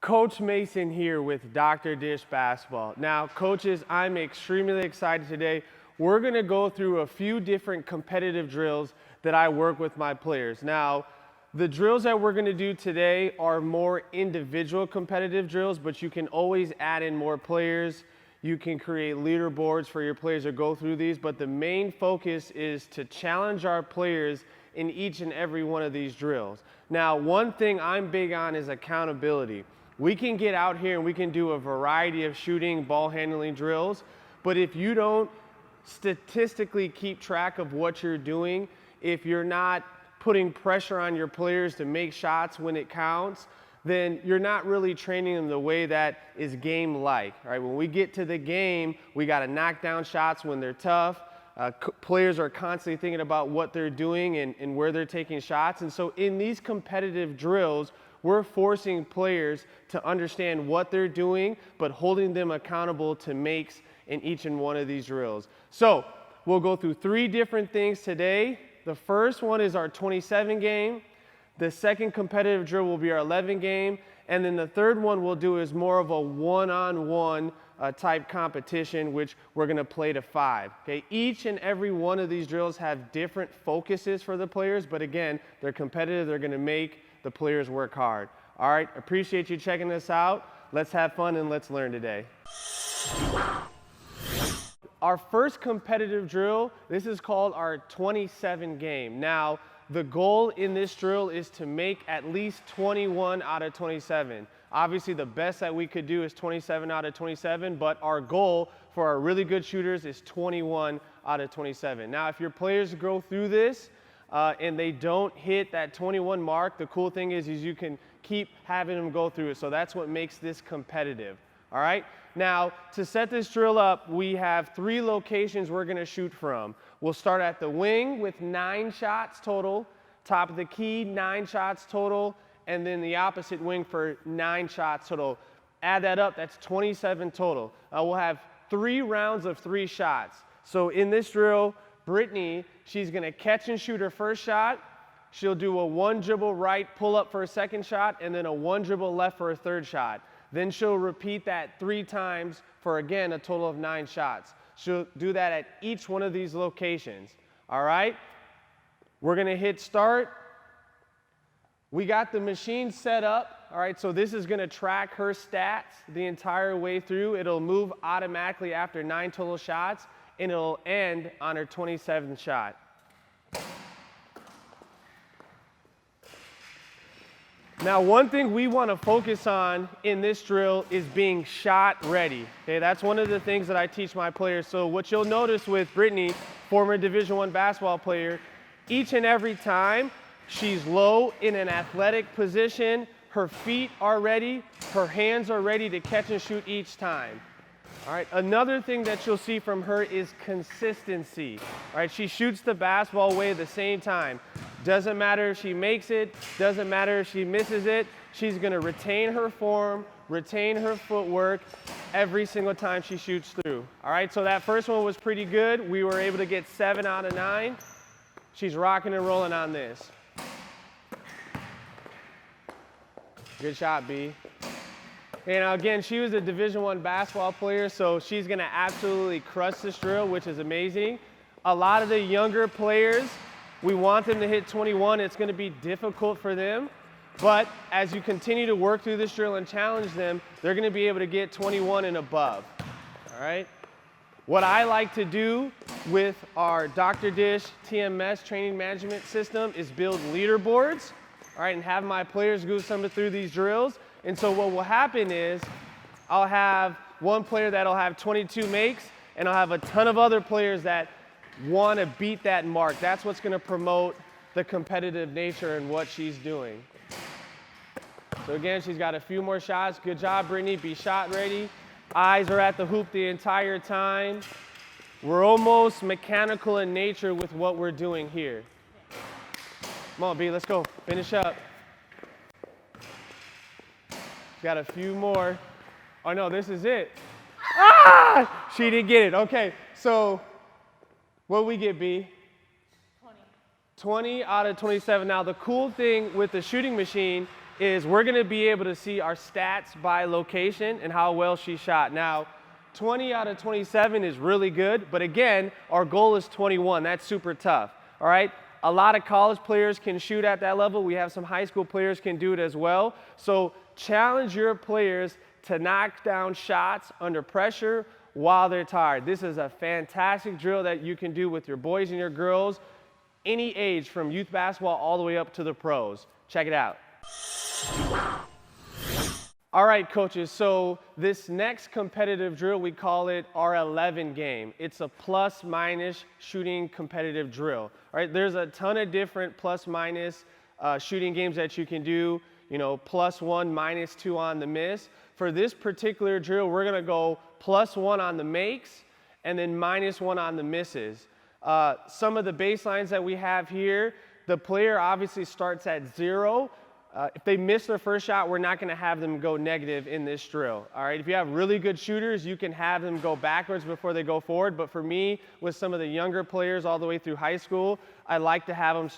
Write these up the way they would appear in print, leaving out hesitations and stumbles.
Coach Mason here with Dr. Dish Basketball. Now, coaches, I'm extremely excited today. We're going to go through a few different competitive drills that I work with my players. Now, the drills that we're going to do today are more individual competitive drills, but you can always add in more players. You can create leaderboards for your players or go through these, but the main focus is to challenge our players in each and every one of these drills. Now, one thing I'm big on is accountability. We can get out here and we can do a variety of shooting, ball handling drills, but if you don't statistically keep track of what you're doing, if you're not putting pressure on your players to make shots when it counts, then you're not really training them the way that is game-like. Right? When we get to the game, we got to knock down shots when they're tough. Players are constantly thinking about what they're doing and where they're taking shots. And so in these competitive drills, we're forcing players to understand what they're doing, but holding them accountable to makes in each and one of these drills. So we'll go through 3 different things today. The first one is our 27 game. The second competitive drill will be our 11 game. And then the third one we'll do is more of a one-on-one type competition, which we're going to play to 5. Okay? Each and every one of these drills have different focuses for the players, but again, they're competitive. They're going to make the players work hard. All right, appreciate you checking this out. Let's have fun and let's learn today. Our first competitive drill, this is called our 27 game. Now, the goal in this drill is to make at least 21 out of 27. Obviously, the best that we could do is 27 out of 27, but our goal for our really good shooters is 21 out of 27. Now, if your players go through this, and they don't hit that 21 mark, the cool thing is you can keep having them go through it. So that's what makes this competitive. All right? Now, to set this drill up, we have 3 locations we're going to shoot from. We'll start at the wing with 9 shots total, top of the key, 9 shots total, and then the opposite wing for 9 shots total. Add that up, that's 27 total. We'll have 3 rounds of 3 shots. So in this drill, Brittany, she's going to catch and shoot her first shot. She'll do a 1 dribble right pull up for a second shot, and then a 1 dribble left for a third shot. Then she'll repeat that 3 times for, again, a total of 9 shots. She'll do that at each one of these locations. All right? We're going to hit start. We got the machine set up. All right, so this is going to track her stats the entire way through. It'll move automatically after 9 total shots, and it'll end on her 27th shot. Now, one thing we want to focus on in this drill is being shot ready. Okay, that's one of the things that I teach my players. So what you'll notice with Brittany, former Division I basketball player, each and every time she's low in an athletic position, her feet are ready, her hands are ready to catch and shoot each time. All right, another thing that you'll see from her is consistency. All right, she shoots the basketball away at the same time. Doesn't matter if she makes it, doesn't matter if she misses it, she's gonna retain her form, retain her footwork every single time she shoots through. All right, so that first one was pretty good. We were able to get 7 out of 9. She's rocking and rolling on this. Good shot, B. And again, she was a Division I basketball player, so she's going to absolutely crush this drill, which is amazing. A lot of the younger players, we want them to hit 21. It's going to be difficult for them. But as you continue to work through this drill and challenge them, they're going to be able to get 21 and above. All right? What I like to do with our Dr. Dish TMS training management system is build leaderboards, all right, and have my players go through these drills. And so what will happen is I'll have one player that'll have 22 makes, and I'll have a ton of other players that want to beat that mark. That's what's going to promote the competitive nature in what she's doing. So again, she's got a few more shots. Good job, Brittany. Be shot ready. Eyes are at the hoop the entire time. We're almost mechanical in nature with what we're doing here. Come on, B, let's go. Finish up. Got a few more. Oh, no, this is it. Ah! She didn't get it. Okay, so what did we get, B? 20 out of 27. Now, the cool thing with the shooting machine is we're going to be able to see our stats by location and how well she shot. Now, 20 out of 27 is really good, but again, our goal is 21. That's super tough, all right? A lot of college players can shoot at that level. We have some high school players can do it as well. So challenge your players to knock down shots under pressure while they're tired. This is a fantastic drill that you can do with your boys and your girls, any age from youth basketball all the way up to the pros. Check it out. All right, coaches, so this next competitive drill, we call it our 11 game. It's a plus-minus shooting competitive drill. All right, there's a ton of different plus-minus shooting games that you can do, you know, +1, -2 on the miss. For this particular drill, we're going to go +1 on the makes and then -1 on the misses. Some of the baselines that we have here, the player obviously starts at 0. If they miss their first shot, we're not going to have them go negative in this drill. All right, if you have really good shooters, you can have them go backwards before they go forward. But for me, with some of the younger players all the way through high school, I like to have them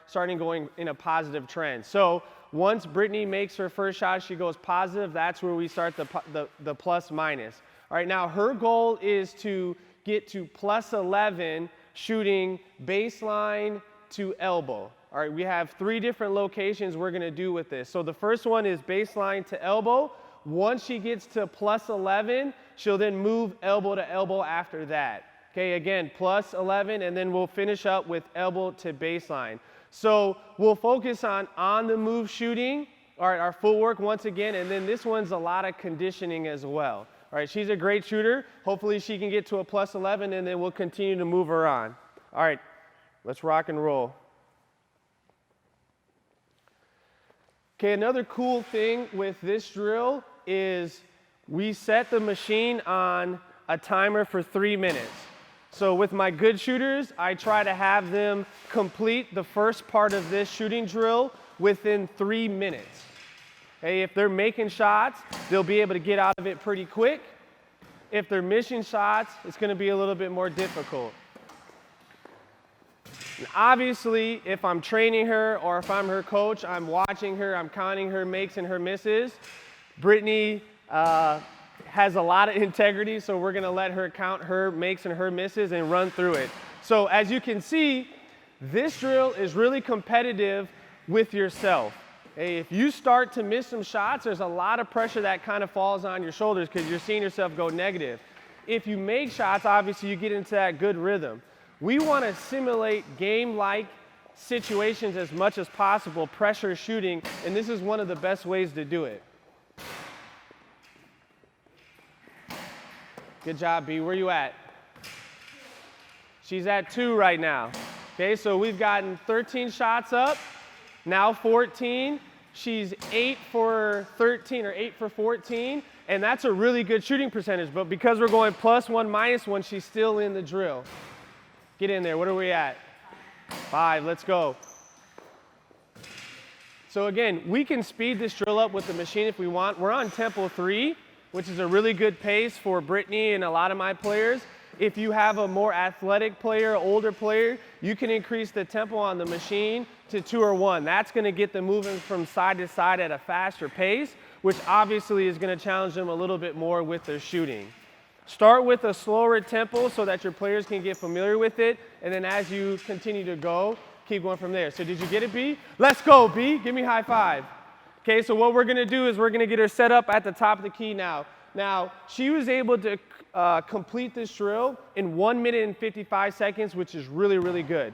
starting going in a positive trend. So once Brittany makes her first shot, she goes positive. That's where we start the plus-minus. All right, now her goal is to get to +11 shooting baseline to elbow. All right, we have 3 different locations we're going to do with this. So the first one is baseline to elbow. Once she gets to +11, she'll then move elbow to elbow after that. Okay, again, +11, and then we'll finish up with elbow to baseline. So we'll focus on the move shooting, all right, our footwork once again, and then this one's a lot of conditioning as well. All right, she's a great shooter. Hopefully she can get to a +11, and then we'll continue to move her on. All right, let's rock and roll. Okay, another cool thing with this drill is we set the machine on a timer for 3 minutes. So with my good shooters, I try to have them complete the first part of this shooting drill within 3 minutes. Okay, if they're making shots, they'll be able to get out of it pretty quick. If they're missing shots, it's going to be a little bit more difficult. And obviously, if I'm training her or if I'm her coach, I'm watching her, I'm counting her makes and her misses. Brittany has a lot of integrity, so we're going to let her count her makes and her misses and run through it. So as you can see, this drill is really competitive with yourself. Hey, if you start to miss some shots, there's a lot of pressure that kind of falls on your shoulders because you're seeing yourself go negative. If you make shots, obviously you get into that good rhythm. We want to simulate game-like situations as much as possible, pressure shooting, and this is one of the best ways to do it. Good job, B. Where you at? She's at 2 right now. Okay, so we've gotten 13 shots up, now 14. She's 8 for 13 or 8 for 14, and that's a really good shooting percentage, but because we're going +1, -1, she's still in the drill. Get in there. What are we at? 5. Let's go. So again, we can speed this drill up with the machine if we want. We're on tempo 3, which is a really good pace for Brittany and a lot of my players. If you have a more athletic player, older player, you can increase the tempo on the machine to 2 or 1. That's going to get them moving from side to side at a faster pace, which obviously is going to challenge them a little bit more with their shooting. Start with a slower tempo so that your players can get familiar with it, and then as you continue to go, keep going from there. So did you get it, B? Let's go, B. Give me a high five. Okay, so what we're going to do is we're going to get her set up at the top of the key now. Now, she was able to complete this drill in 1 minute and 55 seconds, which is really, really good.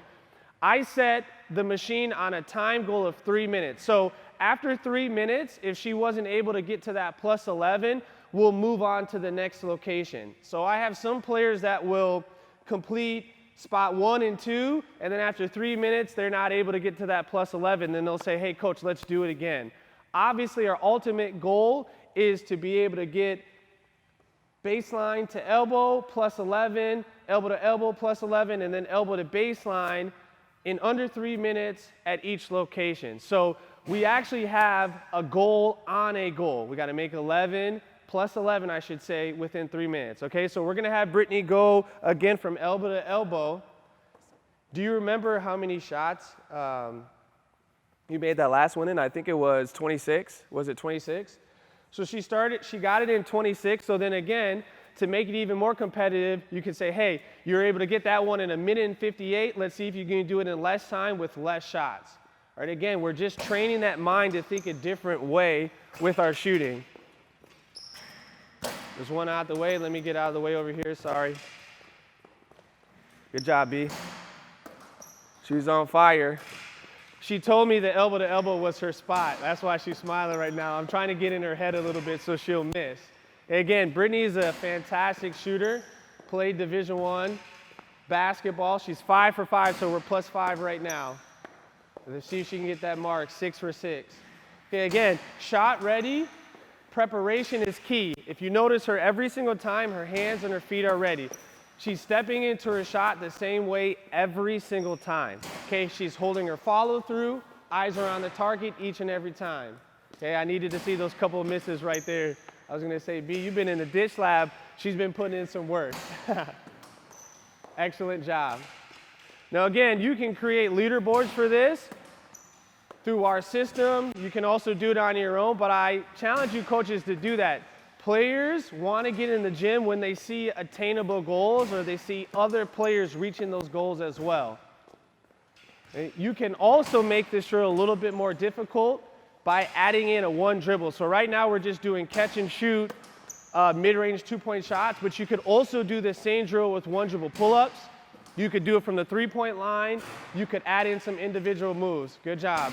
I set the machine on a time goal of 3 minutes. So after 3 minutes, if she wasn't able to get to that +11, we'll move on to the next location. So I have some players that will complete spot 1 and 2, and then after 3 minutes, they're not able to get to that +11. Then they'll say, hey, coach, let's do it again. Obviously, our ultimate goal is to be able to get baseline to elbow +11, elbow to elbow +11, and then elbow to baseline in under 3 minutes at each location. So we actually have a goal on a goal. We got to make 11, +11, I should say, within 3 minutes. Okay, so we're going to have Brittany go again from elbow to elbow. Do you remember how many shots You made that last one in, I think it was 26. Was it 26? So she got it in 26. So then again, to make it even more competitive, you can say, hey, you're able to get that one in 1:58. Let's see if you can do it in less time with less shots. All right, again, we're just training that mind to think a different way with our shooting. There's one out the way. Let me get out of the way over here. Sorry. Good job, B. She was on fire. She told me the elbow to elbow was her spot. That's why she's smiling right now. I'm trying to get in her head a little bit so she'll miss. Again, Brittany's a fantastic shooter. Played Division I basketball. She's 5 for 5, so we're +5 right now. Let's see if she can get that mark, 6 for 6. Okay, again, shot ready. Preparation is key. If you notice her every single time, her hands and her feet are ready. She's stepping into her shot the same way every single time. Okay, she's holding her follow through, eyes are on the target each and every time. Okay, I needed to see those couple of misses right there. I was gonna say, B, you've been in the dish lab. She's been putting in some work. Excellent job. Now again, you can create leaderboards for this through our system. You can also do it on your own, but I challenge you coaches to do that. Players want to get in the gym when they see attainable goals or they see other players reaching those goals as well. You can also make this drill a little bit more difficult by adding in a one dribble. So right now we're just doing catch and shoot, mid-range 2-point shots, but you could also do the same drill with one dribble pull-ups. You could do it from the 3-point line. You could add in some individual moves. Good job.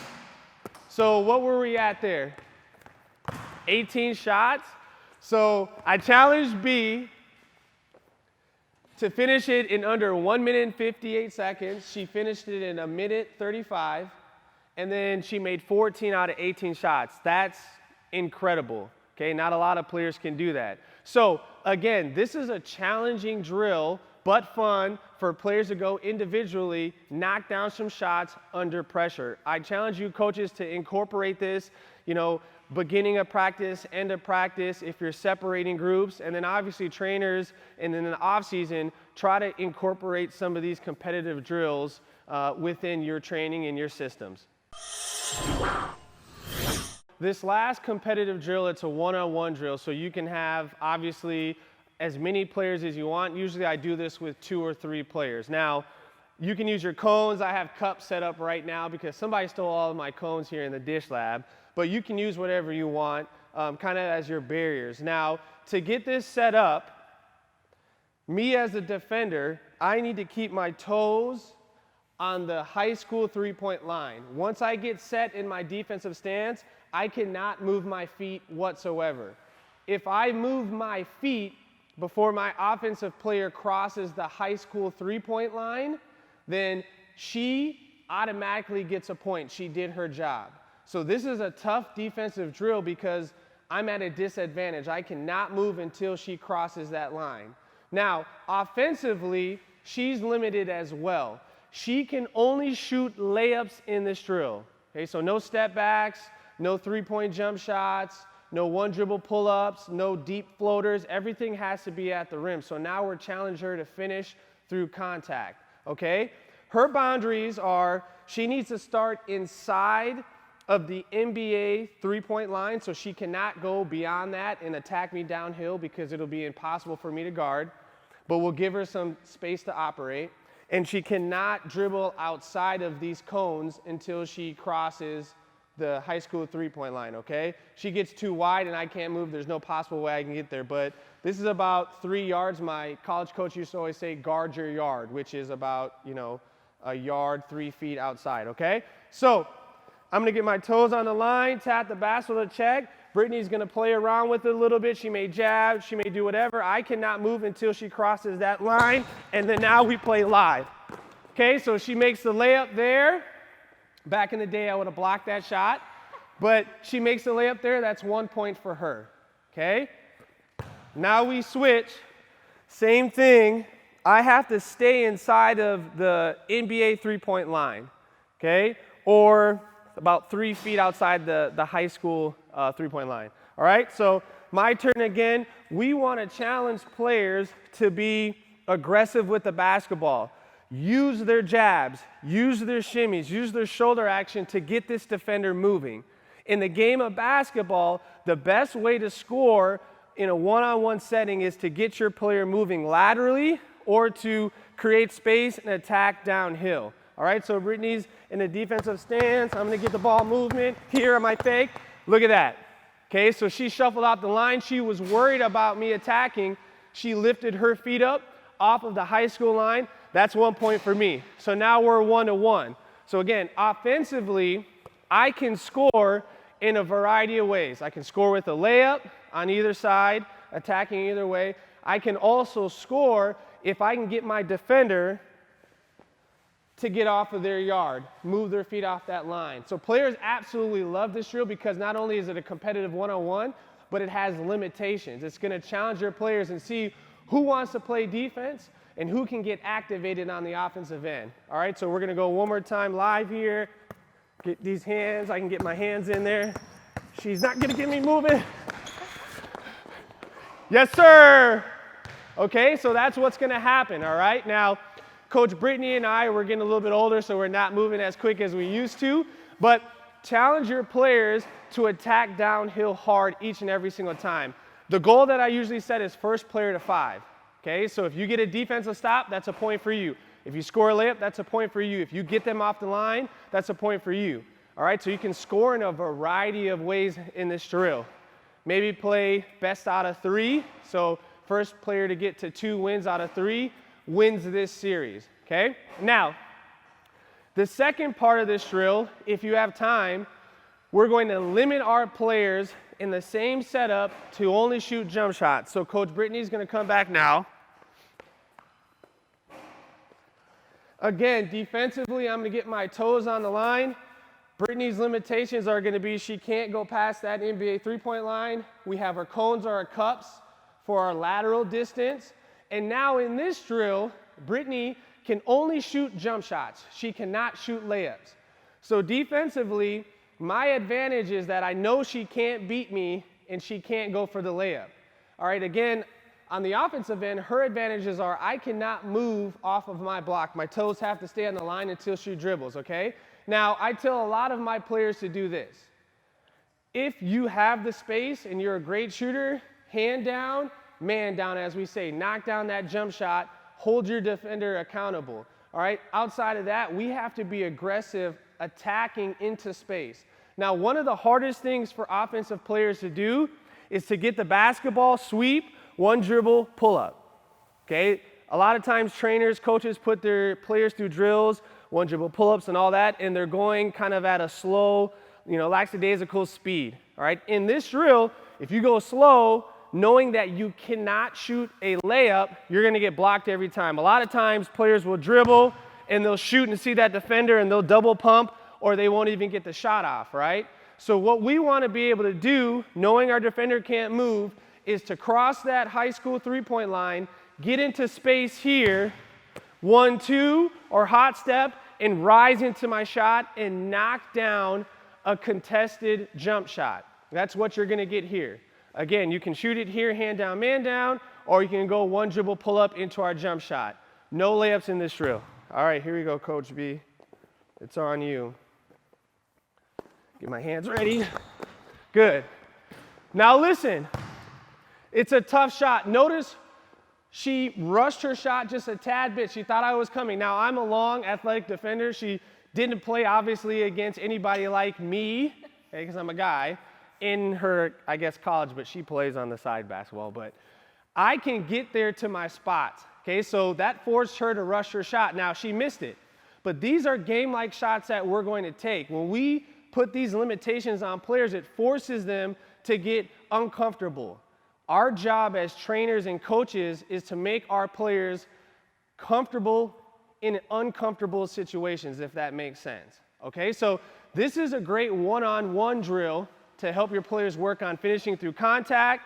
So what were we at there? 18 shots. So I challenged B to finish it in under 1:58. She finished it in 1:35, and then she made 14 out of 18 shots. That's incredible. Okay, not a lot of players can do that. So again, this is a challenging drill, but fun for players to go individually, knock down some shots under pressure. I challenge you coaches to incorporate this, beginning of practice, end of practice, if you're separating groups, and then obviously trainers, and then in the off season, try to incorporate some of these competitive drills within your training and your systems. This last competitive drill, it's a one-on-one drill, so you can have obviously as many players as you want. Usually I do this with 2 or 3 players. Now, you can use your cones. I have cups set up right now because somebody stole all of my cones here in the dish lab. But you can use whatever you want, kind of as your barriers. Now, to get this set up, me as a defender, I need to keep my toes on the high school 3-point line. Once I get set in my defensive stance, I cannot move my feet whatsoever. If I move my feet before my offensive player crosses the high school 3-point line, then she automatically gets a point. She did her job. So this is a tough defensive drill because I'm at a disadvantage. I cannot move until she crosses that line. Now, offensively, she's limited as well. She can only shoot layups in this drill. Okay, so no step backs, no 3-point jump shots, no one dribble pull-ups, no deep floaters. Everything has to be at the rim. So now we're challenging her to finish through contact. Okay? Her boundaries are she needs to start inside of the NBA 3-point line, so she cannot go beyond that and attack me downhill because it'll be impossible for me to guard, but we'll give her some space to operate. And she cannot dribble outside of these cones until she crosses the high school 3-point line, okay? She gets too wide and I can't move. There's no possible way I can get there, but this is about 3 yards. My college coach used to always say, guard your yard, which is about, a yard, 3 feet outside, okay? So I'm gonna get my toes on the line, tap the basket to check. Brittany's gonna play around with it a little bit. She may jab, she may do whatever. I cannot move until she crosses that line, and then now we play live. Okay, so she makes the layup there. Back in the day, I would have blocked that shot, but she makes the layup there. That's 1 point for her, okay? Now we switch. Same thing. I have to stay inside of the NBA 3-point line, okay? Or about 3 feet outside the high school 3-point line. All right, so my turn again. We want to challenge players to be aggressive with the basketball. use their jabs, use their shimmies, use their shoulder action to get this defender moving. In the game of basketball, the best way to score in a one-on-one setting is to get your player moving laterally or to create space and attack downhill. All right, so Brittany's in a defensive stance. I'm going to get the ball movement. Here on my fake. Look at that. Okay, so she shuffled out the line. She was worried about me attacking. She lifted her feet up off of the high school line. That's 1 point for me. So now we're 1-1. So again, offensively, I can score in a variety of ways. I can score with a layup on either side, attacking either way. I can also score if I can get my defender to get off of their yard, move their feet off that line. So players absolutely love this drill because not only is it a competitive one-on-one, but it has limitations. It's going to challenge your players and see who wants to play defense and who can get activated on the offensive end. All right, so we're going to go one more time live here. Get these hands. I can get my hands in there. She's not going to get me moving. Yes, sir. Okay, so that's what's going to happen, all right? Now, Coach Brittany and I, we're getting a little bit older, so we're not moving as quick as we used to, but challenge your players to attack downhill hard each and every single time. The goal that I usually set is first player to 5, okay? So if you get a defensive stop, that's a point for you. If you score a layup, that's a point for you. If you get them off the line, that's a point for you, all right? So you can score in a variety of ways in this drill. Maybe play best out of 3, so first player to get to 2 wins out of 3 wins this series, okay? Now, the second part of this drill, if you have time, we're going to limit our players in the same setup to only shoot jump shots. So Coach Brittany's going to come back now. Again, defensively, I'm going to get my toes on the line. Brittany's limitations are going to be she can't go past that NBA three-point line. We have our cones or our cups for our lateral distance. And now in this drill, Brittany can only shoot jump shots. She cannot shoot layups. So defensively, my advantage is that I know she can't beat me and she can't go for the layup. All right, again, on the offensive end, her advantages are I cannot move off of my block. My toes have to stay on the line until she dribbles, okay? Now, I tell a lot of my players to do this. If you have the space and you're a great shooter, hand down, man down, as we say. Knock down that jump shot. Hold your defender accountable. All right? Outside of that, we have to be aggressive attacking into space. Now, one of the hardest things for offensive players to do is to get the basketball, sweep, one dribble, pull up. Okay? A lot of times trainers, coaches put their players through drills, one dribble pull-ups and all that, and they're going kind of at a slow, lackadaisical speed. All right? In this drill, if you go slow, knowing that you cannot shoot a layup, you're going to get blocked every time. A lot of times players will dribble and they'll shoot and see that defender and they'll double pump or they won't even get the shot off, right? So what we want to be able to do, knowing our defender can't move, is to cross that high school three-point line, get into space here, 1-2 or hot step, and rise into my shot and knock down a contested jump shot. That's what you're going to get here. Again, you can shoot it here, hand down, man down, or you can go one dribble pull up into our jump shot. No layups in this drill. All right, here we go, Coach B. It's on you. Get my hands ready. Good. Now listen, it's a tough shot. Notice she rushed her shot just a tad bit. She thought I was coming. Now I'm a long, athletic defender. She didn't play, obviously, against anybody like me, because I'm a guy. In her, I guess, college, but she plays on the side basketball. But I can get there to my spots, okay? So that forced her to rush her shot. Now, she missed it. But these are game-like shots that we're going to take. When we put these limitations on players, it forces them to get uncomfortable. Our job as trainers and coaches is to make our players comfortable in uncomfortable situations, if that makes sense, okay? So this is a great one-on-one drill to help your players work on finishing through contact,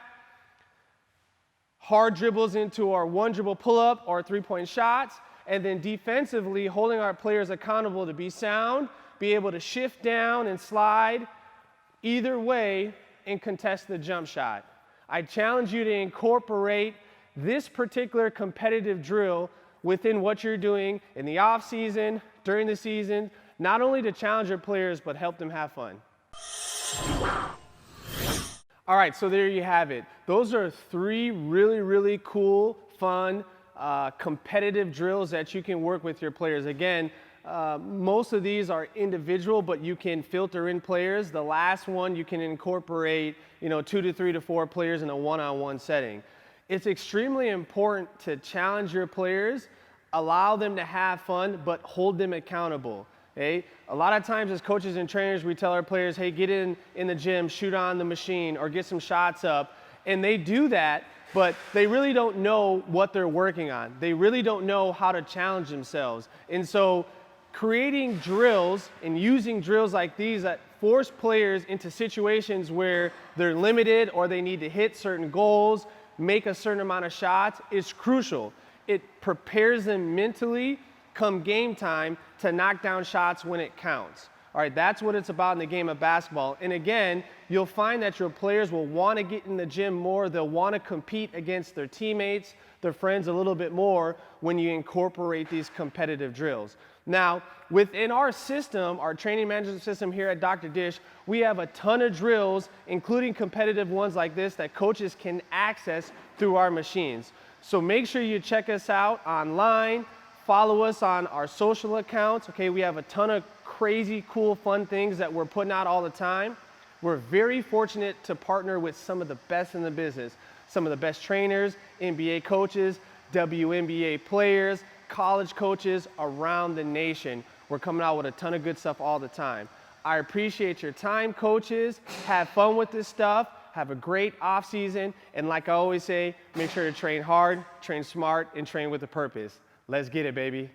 hard dribbles into our one dribble pull-up or three-point shots, and then defensively holding our players accountable to be sound, be able to shift down and slide either way and contest the jump shot. I challenge you to incorporate this particular competitive drill within what you're doing in the off season, during the season, not only to challenge your players, but help them have fun. All right, so there you have it. Those are 3 really cool, fun, competitive drills that you can work with your players. Again, most of these are individual, but you can filter in players. The last one, you can incorporate, 2 to 3 to 4 players in a one-on-one setting. It's extremely important to challenge your players, allow them to have fun, but hold them accountable. Okay? A lot of times as coaches and trainers, we tell our players, hey, get in the gym, shoot on the machine, or get some shots up. And they do that, but they really don't know what they're working on. They really don't know how to challenge themselves. And so creating drills and using drills like these that force players into situations where they're limited or they need to hit certain goals, make a certain amount of shots is crucial. It prepares them mentally come game time to knock down shots when it counts. All right, that's what it's about in the game of basketball. And again, you'll find that your players will want to get in the gym more. They'll want to compete against their teammates, their friends a little bit more when you incorporate these competitive drills. Now, within our system, our training management system here at Dr. Dish, we have a ton of drills, including competitive ones like this, that coaches can access through our machines. So make sure you check us out online, follow us on our social accounts. Okay, we have a ton of crazy, cool, fun things that we're putting out all the time. We're very fortunate to partner with some of the best in the business, some of the best trainers, NBA coaches, WNBA players, college coaches around the nation. We're coming out with a ton of good stuff all the time. I appreciate your time, coaches. Have fun with this stuff. Have a great off season. And like I always say, make sure to train hard, train smart, and train with a purpose. Let's get it, baby.